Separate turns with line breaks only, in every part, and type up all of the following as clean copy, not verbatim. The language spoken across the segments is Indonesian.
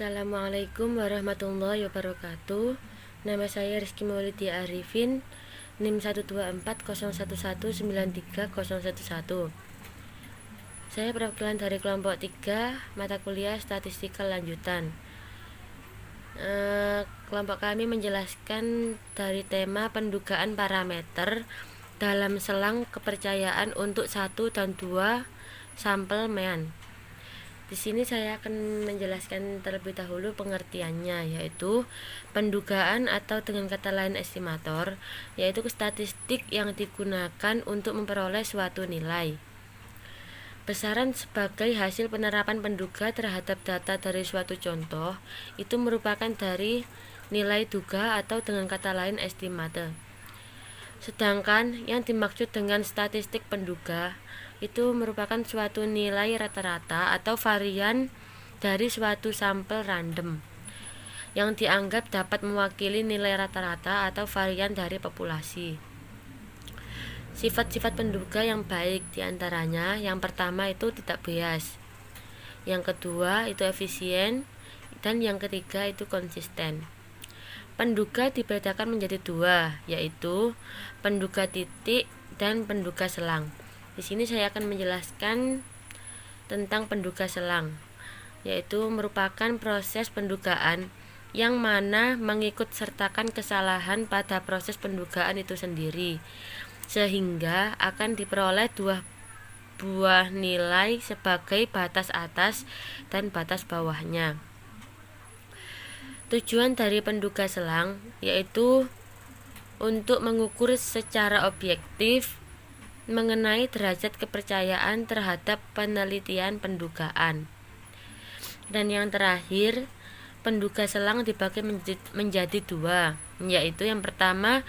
Assalamualaikum warahmatullahi wabarakatuh. Nama saya Rizky Maulidi Arifin, NIM 12401193011. Saya perwakilan dari kelompok 3 mata kuliah statistika lanjutan. Kelompok kami menjelaskan dari tema pendugaan parameter dalam selang kepercayaan untuk 1 dan 2 sampel MEAN. Di sini saya akan menjelaskan terlebih dahulu pengertiannya, yaitu pendugaan atau dengan kata lain estimator, yaitu statistik yang digunakan untuk memperoleh suatu nilai. Besaran sebagai hasil penerapan penduga terhadap data dari suatu contoh itu merupakan dari nilai duga atau dengan kata lain estimate. Sedangkan yang dimaksud dengan statistik penduga itu merupakan suatu nilai rata-rata atau varian dari suatu sampel random yang dianggap dapat mewakili nilai rata-rata atau varian dari populasi. Sifat-sifat penduga yang baik diantaranya yang pertama itu tidak bias, yang kedua itu efisien, dan yang ketiga itu konsisten. Penduga dibedakan menjadi dua, yaitu penduga titik dan penduga selang. Di sini saya akan menjelaskan tentang penduga selang, yaitu merupakan proses pendugaan yang mana mengikut sertakan kesalahan pada proses pendugaan itu sendiri, sehingga akan diperoleh dua buah nilai sebagai batas atas dan batas bawahnya. Tujuan dari penduga selang yaitu untuk mengukur secara objektif mengenai derajat kepercayaan terhadap penelitian pendugaan. Dan yang terakhir, penduga selang dibagi menjadi dua, yaitu yang pertama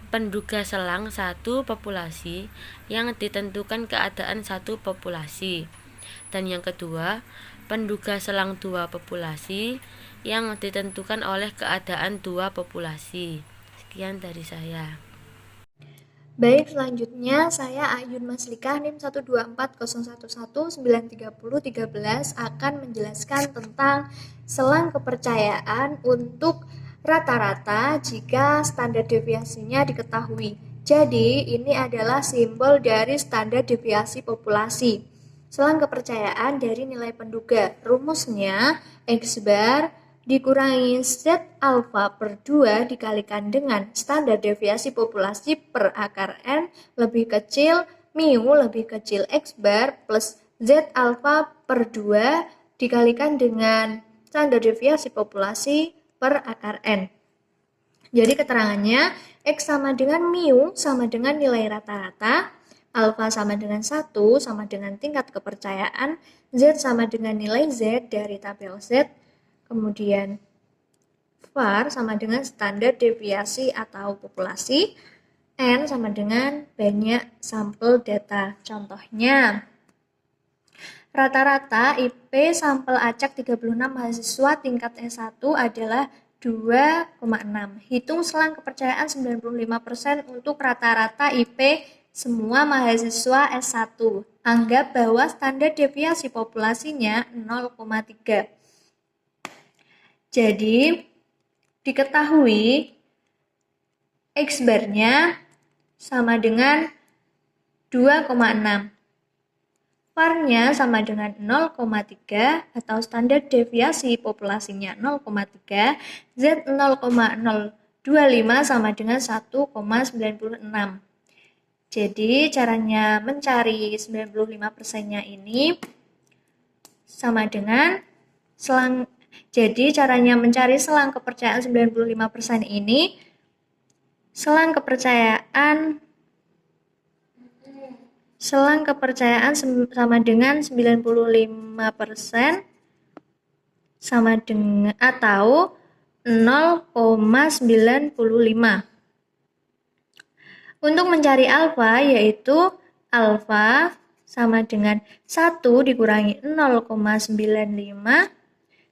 penduga selang satu populasi yang ditentukan keadaan satu populasi, dan yang kedua penduga selang dua populasi yang ditentukan oleh keadaan dua populasi. Sekian dari saya.
Baik, selanjutnya saya Ayun Maslika NIM 12401193013 akan menjelaskan tentang selang kepercayaan untuk rata-rata jika standar deviasinya diketahui. Jadi, ini adalah simbol dari standar deviasi populasi. Selang kepercayaan dari nilai penduga. Rumusnya X bar dikurangi Z alfa per 2 dikalikan dengan standar deviasi populasi per akar N lebih kecil mu lebih kecil X bar plus Z alfa per 2 dikalikan dengan standar deviasi populasi per akar N. Jadi keterangannya X sama dengan mu sama dengan nilai rata-rata, alfa sama dengan 1 sama dengan tingkat kepercayaan, Z sama dengan nilai Z dari tabel Z, kemudian var sama dengan standar deviasi atau populasi, N sama dengan banyak sampel data. Contohnya, rata-rata IP sampel acak 36 mahasiswa tingkat S1 adalah 2,6. Hitung selang kepercayaan 95% untuk rata-rata IP semua mahasiswa S1. Anggap bahwa standar deviasi populasinya 0,3. Jadi, diketahui X bar-nya sama dengan 2,6. VAR-nya sama dengan 0,3 atau standar deviasi populasinya 0,3, Z 0,025 sama dengan 1,96. Jadi, caranya mencari 95%-nya ini sama dengan caranya mencari selang kepercayaan 95% ini, selang kepercayaan sama dengan 95% sama dengan atau 0,95. Untuk mencari alfa yaitu alfa sama dengan 1 dikurangi 0,95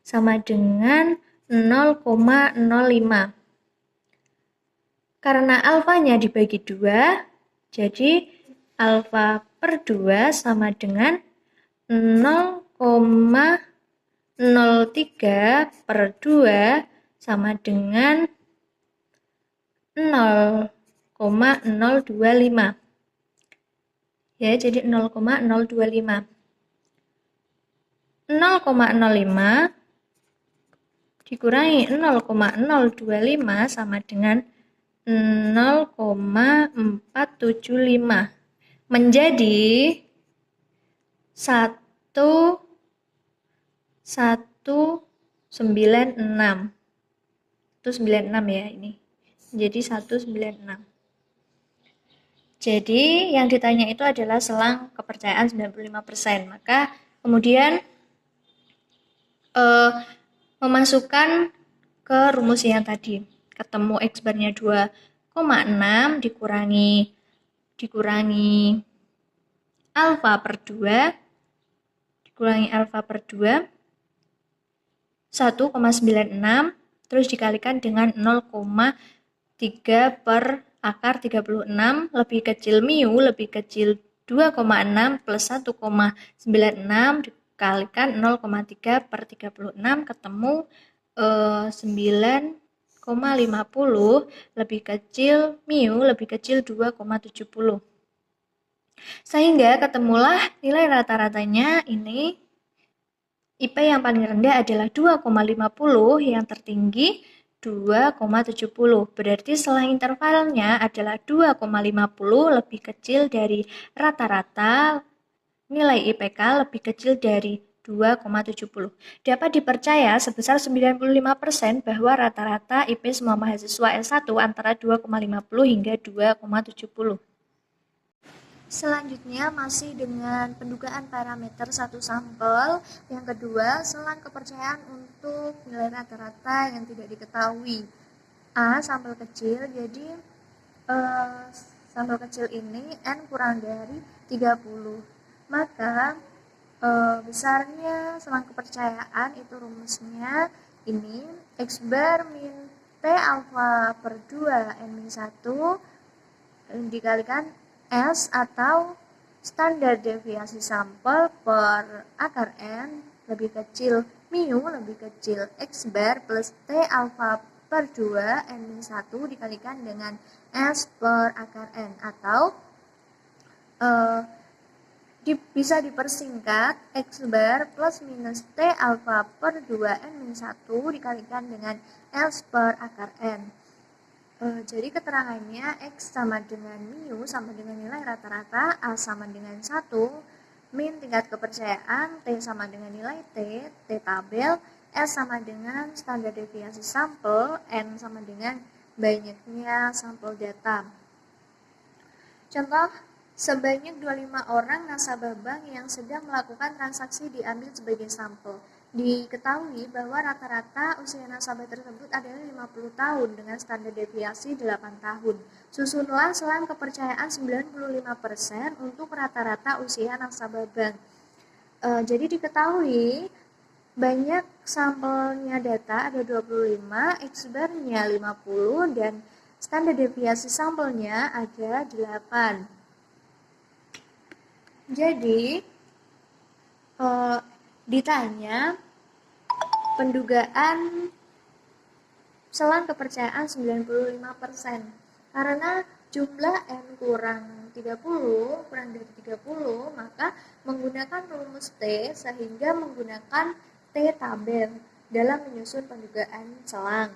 sama dengan 0,05. Karena alfanya dibagi 2, jadi alfa per 2 sama dengan 0,05 0,3/2 sama dengan 0,025. Ya, jadi 0,025. 0,05 dikurangi 0,025 sama dengan 0,475 menjadi 196. Itu 96 ya ini. Jadi 196. Jadi yang ditanya itu adalah selang kepercayaan 95%. Maka kemudian memasukkan ke rumus yang tadi. Ketemu X barnya 2,6 dikurangi alfa per 2 1,96 terus dikalikan dengan 0,3 per akar 36 lebih kecil mu lebih kecil 2,6 plus 1,96 dikalikan 0,3 per 36 ketemu 9,50 lebih kecil mu lebih kecil 2,70. Sehingga ketemulah nilai rata-ratanya ini IP yang paling rendah adalah 2,50, yang tertinggi 2,70. Berarti selang intervalnya adalah 2,50 lebih kecil dari rata-rata nilai IPK lebih kecil dari 2,70. Dapat dipercaya sebesar 95% bahwa rata-rata IP semua mahasiswa S1 antara 2,50 hingga 2,70. Selanjutnya masih dengan pendugaan parameter satu sampel. Yang kedua, selang kepercayaan untuk nilai rata-rata yang tidak diketahui. A, sampel kecil, jadi sampel kecil ini N kurang dari 30. Maka besarnya selang kepercayaan itu rumusnya ini X bar min T alfa per 2 N min 1 dikalikan S atau standar deviasi sampel per akar N lebih kecil mu lebih kecil X bar plus T alfa per 2 N min 1 dikalikan dengan S per akar N atau bisa dipersingkat X bar plus minus T alfa per 2 N min 1 dikalikan dengan S per akar N. Jadi keterangannya X sama dengan mu sama dengan nilai rata-rata, A sama dengan 1, min tingkat kepercayaan, T sama dengan nilai T tabel, S sama dengan standar deviasi sampel, N sama dengan banyaknya sampel data. Contoh, sebanyak 25 orang nasabah bank yang sedang melakukan transaksi diambil sebagai sampel. Diketahui bahwa rata-rata usia nasabah tersebut adalah 50 tahun dengan standar deviasi 8 tahun. Susunlah selang kepercayaan 95% untuk rata-rata usia nasabah bank. Jadi diketahui banyak sampelnya data ada 25, X bar-nya 50 dan standar deviasi sampelnya ada 8. Jadi ditanya pendugaan selang kepercayaan 95%. Karena jumlah N kurang dari 30, maka menggunakan rumus T sehingga menggunakan T tabel dalam menyusun pendugaan selang.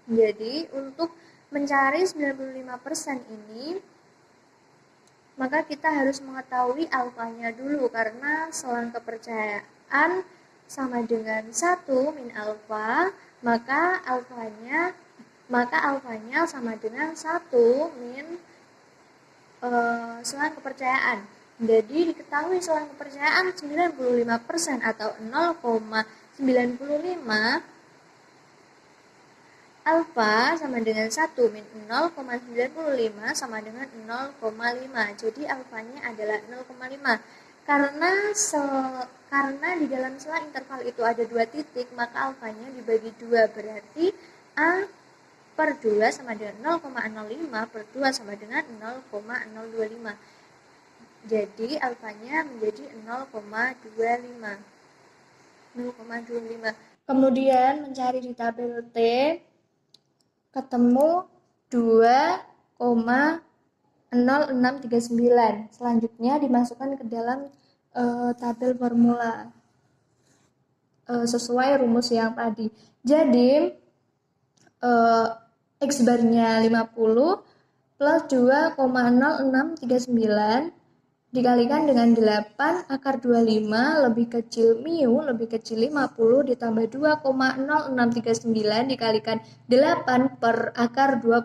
Jadi untuk mencari 95% ini maka kita harus mengetahui alfanya dulu karena selang kepercayaan sama dengan 1 min alfa, maka alfanya sama dengan 1 min selang kepercayaan. Jadi diketahui selang kepercayaan 95% atau 0,95, alfa sama dengan 1 min 0,95 sama dengan 0,5. Jadi alfanya adalah 0,5. Karena di dalam selang interval itu ada 2 titik, maka alfanya dibagi 2. Berarti A per 2 sama dengan 0,05 per 2 sama dengan 0,025. Jadi alfanya menjadi 0,25. 0,25. Kemudian mencari di tabel T, ketemu 2,0639. Selanjutnya dimasukkan ke dalam tabel formula sesuai rumus yang tadi. Jadi X barnya 50 plus 2,0639 dikalikan dengan 8 akar 25 lebih kecil mu lebih kecil 50 ditambah 2,0639 dikalikan 8 per akar 25.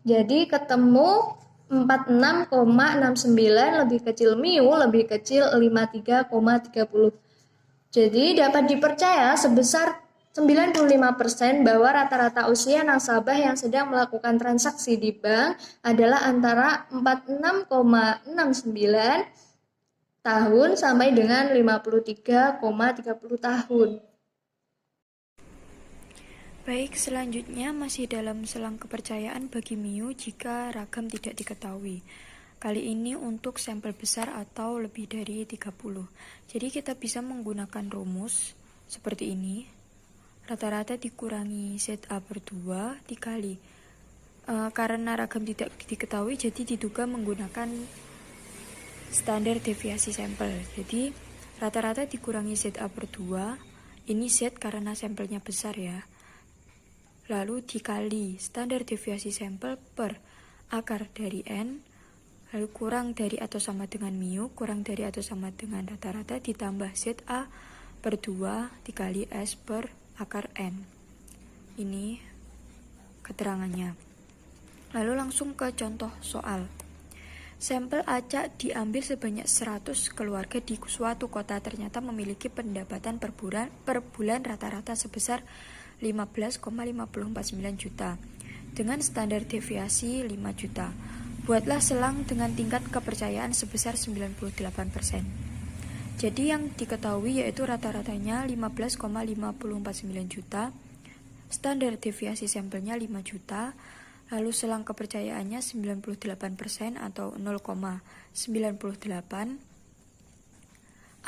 Jadi ketemu 46,69 lebih kecil mu lebih kecil 53,30. Jadi dapat dipercaya sebesar 95% bahwa rata-rata usia nasabah yang sedang melakukan transaksi di bank adalah antara 46,69 tahun sampai dengan 53,30 tahun.
Baik, selanjutnya masih dalam selang kepercayaan bagi mu jika ragam tidak diketahui. Kali ini untuk sampel besar atau lebih dari 30. Jadi kita bisa menggunakan rumus seperti ini. Rata-rata dikurangi ZA per 2 dikali. Karena ragam tidak diketahui, jadi diduga menggunakan standar deviasi sampel. Jadi rata-rata dikurangi ZA per 2, ini Z karena sampelnya besar ya. Lalu dikali standar deviasi sampel per akar dari N, lalu kurang dari atau sama dengan mu, kurang dari atau sama dengan rata-rata, ditambah ZA per 2 dikali S per akar N. Ini keterangannya. Lalu langsung ke contoh soal. Sampel acak diambil sebanyak 100 keluarga di suatu kota ternyata memiliki pendapatan per bulan rata-rata sebesar 15,549 juta dengan standar deviasi 5 juta. Buatlah selang dengan tingkat kepercayaan sebesar 98%. Jadi yang diketahui yaitu rata-ratanya 15,549 juta, standar deviasi sampelnya 5 juta, lalu selang kepercayaannya 98% atau 0,98.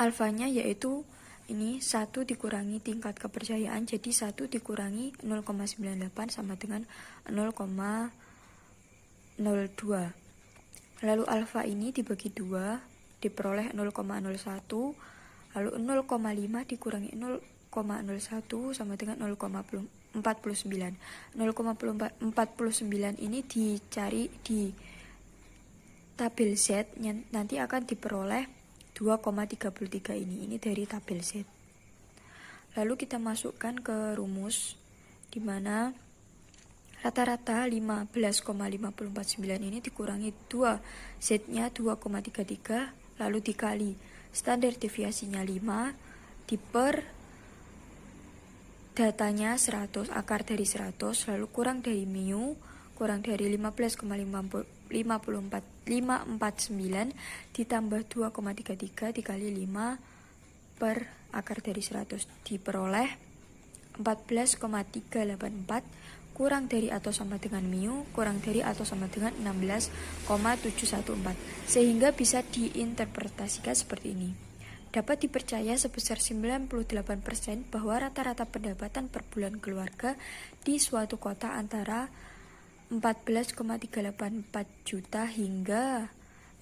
Alfanya yaitu ini 1 dikurangi tingkat kepercayaan, jadi 1 dikurangi 0,98 sama dengan 0,02. Lalu alfa ini dibagi 2 diperoleh 0,01, lalu 0,5 dikurangi 0,01 sama dengan 0,49. 0,49 ini dicari di tabel Z, nanti akan diperoleh 2,33 ini dari tabel Z. Lalu kita masukkan ke rumus di mana rata-rata 15,549 ini dikurangi 2, Z-nya 2,33, lalu dikali standar deviasinya 5, diper datanya 100, akar dari 100, lalu kurang dari mu, kurang dari 15,549 ditambah 2,33 dikali 5 per akar dari 100 diperoleh 14,384 kurang dari atau sama dengan mu, kurang dari atau sama dengan 16,714, sehingga bisa diinterpretasikan seperti ini. Dapat dipercaya sebesar 98% bahwa rata-rata pendapatan per bulan keluarga di suatu kota antara 14,384 juta hingga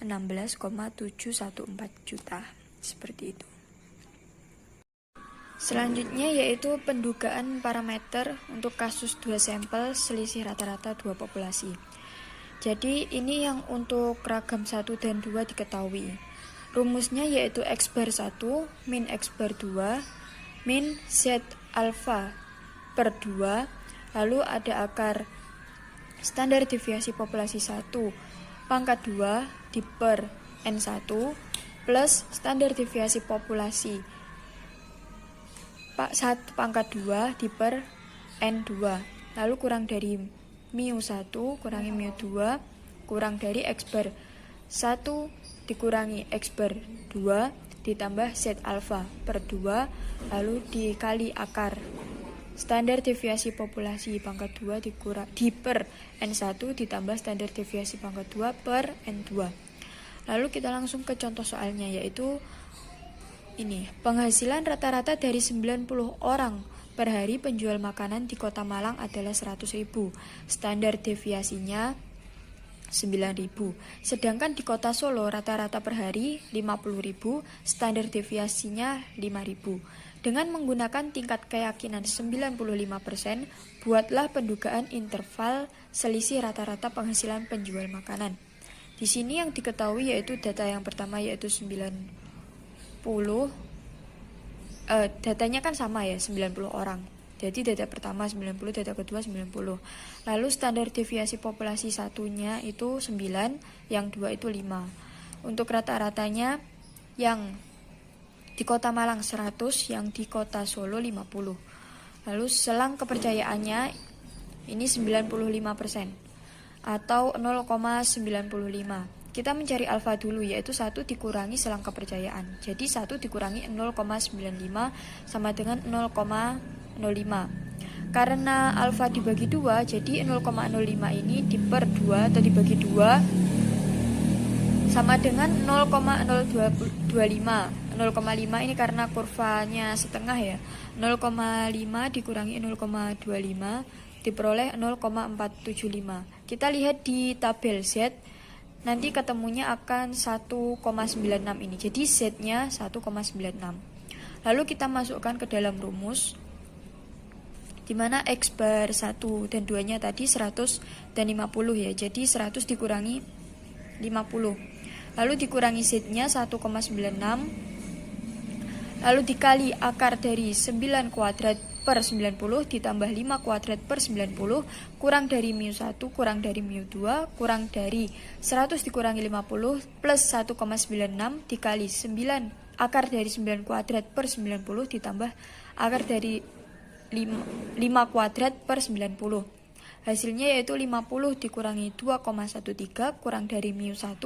16,714 juta. Seperti itu. Selanjutnya yaitu pendugaan parameter untuk kasus 2 sampel selisih rata-rata 2 populasi. Jadi ini yang untuk ragam 1 dan 2 diketahui. Rumusnya yaitu X bar 1 min X bar 2 min Z alfa per 2, lalu ada akar standar deviasi populasi 1 pangkat 2 diper N1 plus standar deviasi populasi 1 pangkat 2 diper N2, lalu kurang dari mu 1 kurangi mu 2 kurang dari X bar 1 dikurangi X bar 2 ditambah Z alfa per 2, lalu dikali akar standar deviasi populasi pangkat 2 diper N1 ditambah standar deviasi pangkat 2 per N2. Lalu kita langsung ke contoh soalnya, yaitu ini, penghasilan rata-rata dari 90 orang per hari penjual makanan di Kota Malang adalah 100.000. Standar deviasinya 9.000. Sedangkan di Kota Solo rata-rata per hari 50.000, standar deviasinya 5.000. Dengan menggunakan tingkat keyakinan 95%, buatlah pendugaan interval selisih rata-rata penghasilan penjual makanan. Di sini yang diketahui yaitu data yang pertama yaitu 90, datanya kan sama ya, 90 orang. Jadi data pertama 90, data kedua 90. Lalu standar deviasi populasi satunya itu 9, yang dua itu 5. Untuk rata-ratanya yang di Kota Malang 100, yang di Kota Solo 50. Lalu selang kepercayaannya ini 95% atau 0,95. Kita mencari alfa dulu, yaitu 1 dikurangi selang kepercayaan. Jadi 1 dikurangi 0,95 sama dengan 0,05. Karena alfa dibagi 2, jadi 0,05 ini diper 2 atau dibagi 2 sama dengan 0,025. 0,5 ini karena kurvanya setengah ya. 0,5 dikurangi 0,25 diperoleh 0,475. Kita lihat di tabel Z, nanti ketemunya akan 1,96 ini. Jadi Z-nya 1,96. Lalu kita masukkan ke dalam rumus, di mana X bar 1 dan 2-nya tadi 100 dan 50 ya. Jadi 100 dikurangi 50. Lalu dikurangi Z-nya 1,96. Lalu dikali akar dari 9 kuadrat per 90 ditambah 5 kuadrat per 90 kurang dari mu1 kurang dari mu2 kurang dari 100 dikurangi 50 plus 1,96 dikali 9 akar dari 9 kuadrat per 90 ditambah akar dari 5 kuadrat per 90. Hasilnya yaitu 50 dikurangi 2,13 kurang dari mu1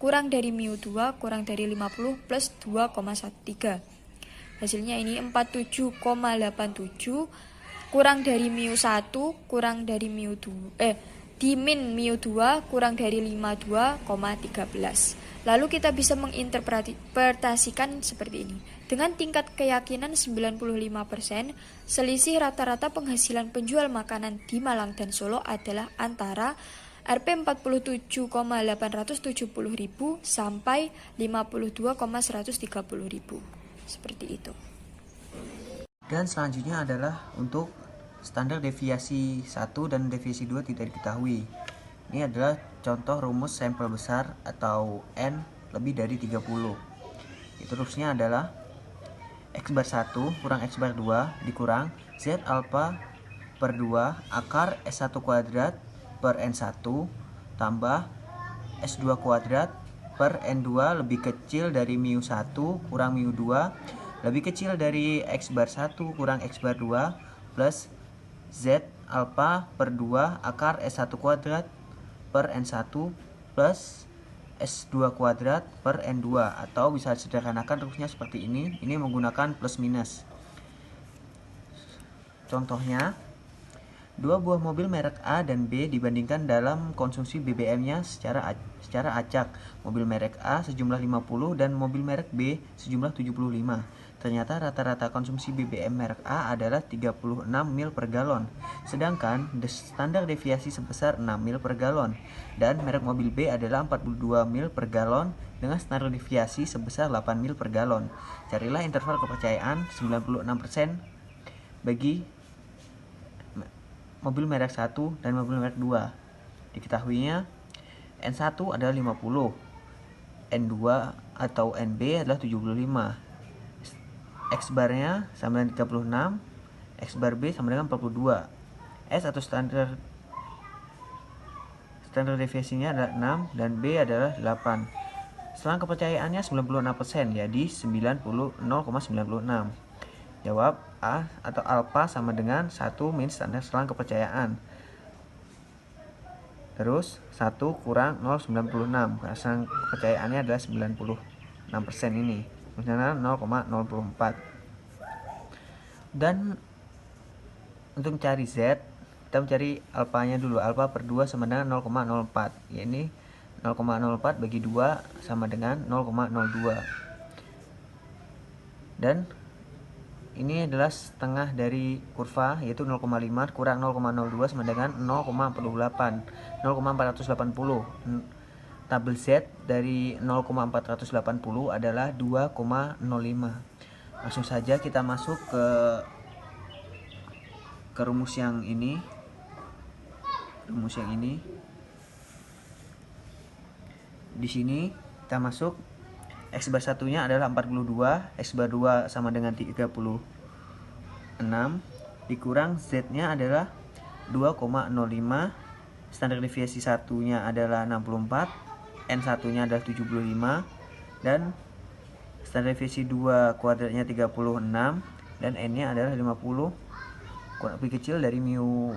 kurang dari mu2 kurang dari 50 plus 2,13. Hasilnya ini 47,87 kurang dari mu1 kurang dari mu2 dimin mu2 kurang dari 52,13. Lalu kita bisa menginterpretasikan seperti ini. Dengan tingkat keyakinan 95%, selisih rata-rata penghasilan penjual makanan di Malang dan Solo adalah antara Rp 47,870.000 sampai 52,130.000. Seperti itu.
Dan selanjutnya adalah untuk standar deviasi 1 dan deviasi 2 tidak diketahui. Ini adalah contoh rumus sampel besar atau N lebih dari 30. Itu rumusnya adalah X bar 1 kurang X bar 2 dikurang Z alpha per 2 akar S1 kuadrat per N1 tambah S2 kuadrat per N2 lebih kecil dari mu1 kurang mu2 lebih kecil dari X bar 1 kurang X bar 2 plus Z alpha per 2 akar S1 kuadrat per N1 plus S2 kuadrat per N2, atau bisa disederhanakan rumusnya seperti ini. Ini menggunakan plus minus. Contohnya, dua buah mobil merek A dan B dibandingkan dalam konsumsi BBM-nya secara acak. Mobil merek A sejumlah 50 dan mobil merek B sejumlah 75. Ternyata rata-rata konsumsi BBM merek A adalah 36 mil per galon, sedangkan standar deviasi sebesar 6 mil per galon, dan merek mobil B adalah 42 mil per galon dengan standar deviasi sebesar 8 mil per galon. Carilah interval kepercayaan 96% bagi mobil merek 1 dan mobil merek 2. Diketahuinya N1 adalah 50, N2 atau NB adalah 75. X barnya sama dengan 36, X bar B sama dengan 42. S atau standar deviasinya adalah 6 dan B adalah 8. Selang kepercayaannya 96%, jadi 0,96. Jawab A atau alpha sama dengan 1 min standar selang kepercayaan. Terus 1 kurang 0,96, karena selang kepercayaannya adalah 96% ini. Misalnya 0,004. Dan untuk mencari Z, kita mencari alfanya dulu. Alfa per 2 sama dengan 0,04. Ya, ini 0,04 bagi 2 sama dengan 0,02. Dan ini adalah setengah dari kurva, yaitu 0,5 kurang 0,02 sama dengan 0,48, 0,480. Tabel Z dari 0,480 adalah 2,05. Langsung saja kita masuk ke rumus yang ini. Di sini kita masuk X bar satunya adalah 42, X bar 2 sama dengan 36, dikurang Z-nya adalah 2,05, standar deviasi satunya adalah 64, N1-nya adalah 75, dan standar deviasi 2 kuadratnya 36, dan N-nya adalah 50, lebih kecil dari mu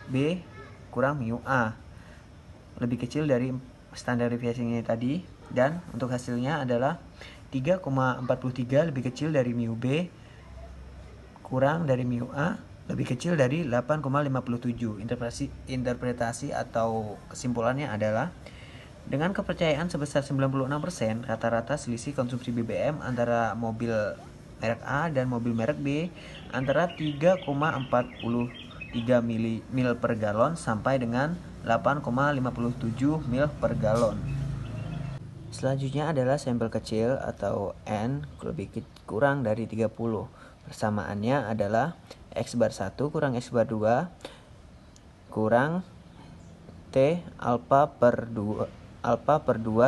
B kurang mu A, lebih kecil dari standar deviasinya tadi. Dan untuk hasilnya adalah 3,43 lebih kecil dari mu B kurang dari mu A lebih kecil dari 8,57. Interpretasi atau kesimpulannya adalah dengan kepercayaan sebesar 96%, rata-rata selisih konsumsi BBM antara mobil merek A dan mobil merek B antara 3,43 mil per galon sampai dengan 8,57 mil per galon. Selanjutnya adalah sampel kecil atau N kurang dari 30. Persamaannya adalah X bar 1 kurang X bar 2 kurang T alpha per 2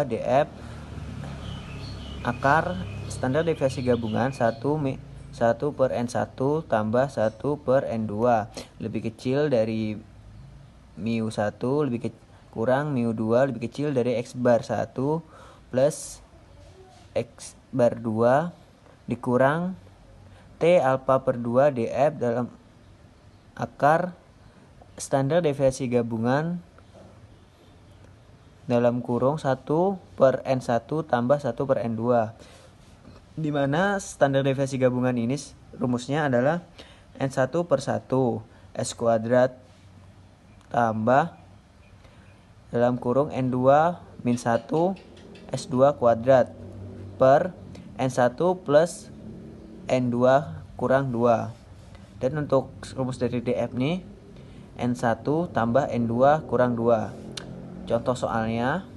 DF akar standar deviasi gabungan 1 per N1 tambah 1 per N2 lebih kecil dari mu 1 kurang mu 2 lebih kecil dari X bar 1 plus X bar 2 dikurang T alpha per 2 DF dalam akar standar deviasi gabungan dalam kurung 1 per N1 tambah 1 per N2, di mana standar deviasi gabungan ini rumusnya adalah N1 per 1 S kuadrat tambah dalam kurung N2 min 1 S2 kuadrat per N1 plus N2 kurang 2. Dan untuk rumus dari DF nih N1 tambah N2 kurang 2. Contoh soalnya,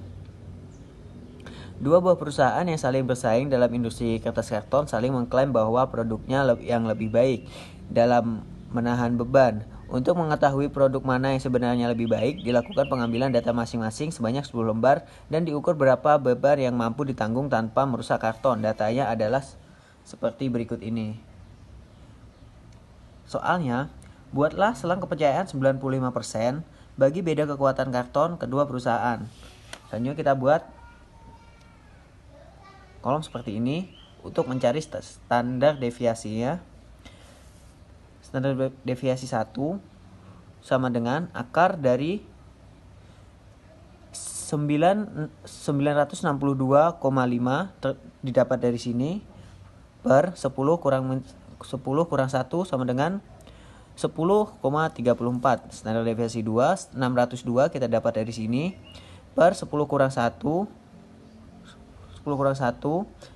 dua buah perusahaan yang saling bersaing dalam industri kertas karton saling mengklaim bahwa produknya yang lebih baik dalam menahan beban. Untuk mengetahui produk mana yang sebenarnya lebih baik, dilakukan pengambilan data masing-masing sebanyak 10 lembar dan diukur berapa beban yang mampu ditanggung tanpa merusak karton. Datanya adalah seperti berikut ini. Soalnya, buatlah selang kepercayaan 95% bagi beda kekuatan karton kedua perusahaan. Selanjutnya kita buat kolom seperti ini untuk mencari standar deviasinya. Standar deviasi 1 sama dengan akar dari 962,5 didapat dari sini per 10 kurang 1 sama dengan 10,34. Standar deviasi 2 602 kita dapat dari sini per 10 kurang 1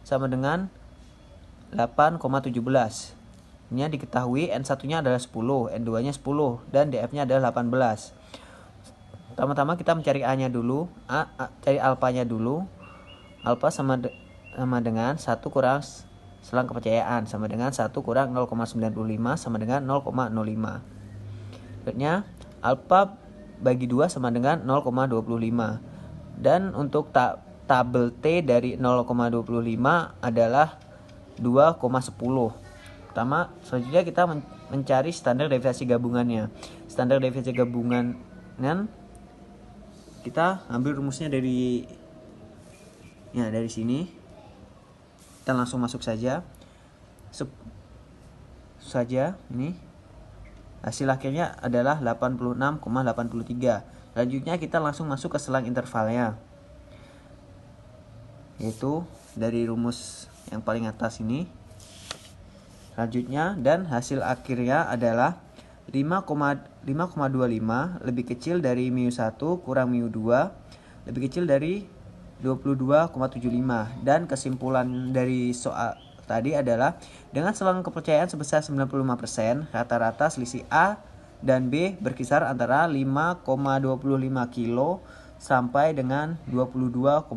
sama dengan 8,17. Ini diketahui N1-nya adalah 10, N2-nya 10, dan DF-nya adalah 18. Pertama-tama kita mencari A-nya dulu, cari alfanya dulu. Alfa sama dengan 1 kurang selang kepercayaan sama dengan 1 kurang 0,95 sama dengan 0,05. Berikutnya alfa bagi 2 sama dengan 0,25. Dan untuk tabel T dari 0,25 adalah 2,10. Selanjutnya kita mencari standar deviasi gabungannya. Standar deviasi gabungan kita ambil rumusnya dari sini. Kita langsung masuk saja. Ini hasil akhirnya adalah 86,83. Selanjutnya kita langsung masuk ke selang intervalnya, yaitu dari rumus yang paling atas ini. Selanjutnya, dan hasil akhirnya adalah 5,25 lebih kecil dari mu 1 kurang mu 2 lebih kecil dari 22,75. Dan kesimpulan dari tadi adalah dengan selang kepercayaan sebesar 95%, rata-rata selisih A dan B berkisar antara 5,25 kilo sampai dengan 22,75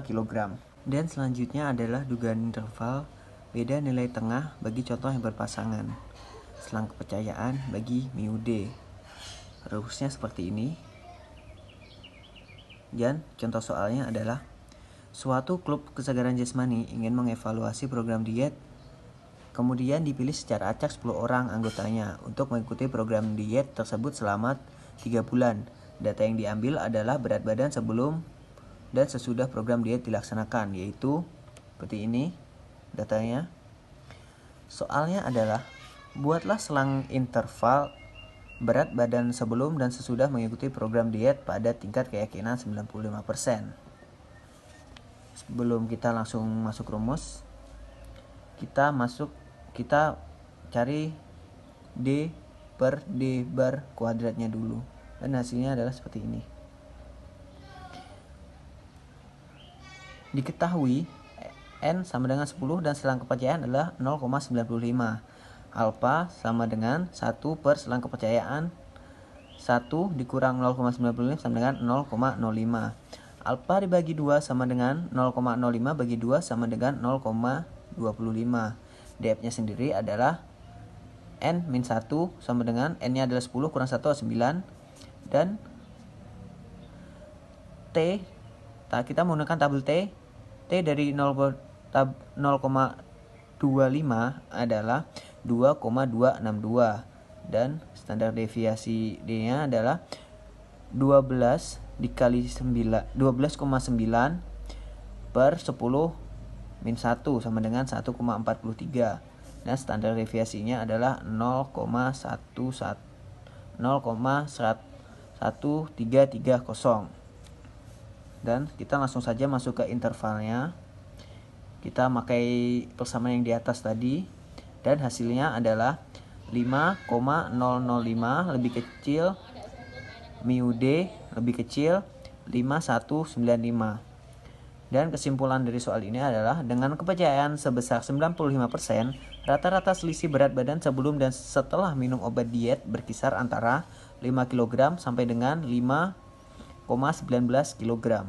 kg. Dan selanjutnya adalah dugaan interval beda nilai tengah bagi contoh yang berpasangan. Selang kepercayaan bagi mu D. Rumusnya seperti ini. Dan contoh soalnya adalah suatu klub kesegaran jasmani ingin mengevaluasi program diet, kemudian dipilih secara acak 10 orang anggotanya untuk mengikuti program diet tersebut selama 3 bulan. Data yang diambil adalah berat badan sebelum dan sesudah program diet dilaksanakan, yaitu seperti ini datanya. Soalnya adalah buatlah selang interval berat badan sebelum dan sesudah mengikuti program diet pada tingkat keyakinan 95%. Sebelum kita langsung masuk rumus, kita cari D per D bar kuadratnya dulu, dan hasilnya adalah seperti ini. Diketahui N sama dengan 10 dan selang kepercayaan adalah 0,95. Alpha sama dengan 1 per selang kepercayaan 1 dikurang 0,95 sama dengan 0,05. Alpha dibagi 2 sama dengan 0,05 bagi 2 sama dengan 0,25. DF-nya sendiri adalah N-1 sama dengan N-nya adalah 10 kurang 1 9. Dan T, kita menggunakan tabel T. T dari 0,25 adalah 2,262. Dan standar deviasi D-nya adalah 12 dikali 12,9 per 10 min 1 sama dengan 1,43. Dan standar deviasinya adalah 0,1330. Dan kita langsung saja masuk ke intervalnya. Kita pakai persamaan yang di atas tadi, dan hasilnya adalah 5,005 lebih kecil mu D lebih kecil 5195. Dan kesimpulan dari soal ini adalah dengan kepercayaan sebesar 95%, rata-rata selisih berat badan sebelum dan setelah minum obat diet berkisar antara 5 kg sampai dengan 5,19 kg.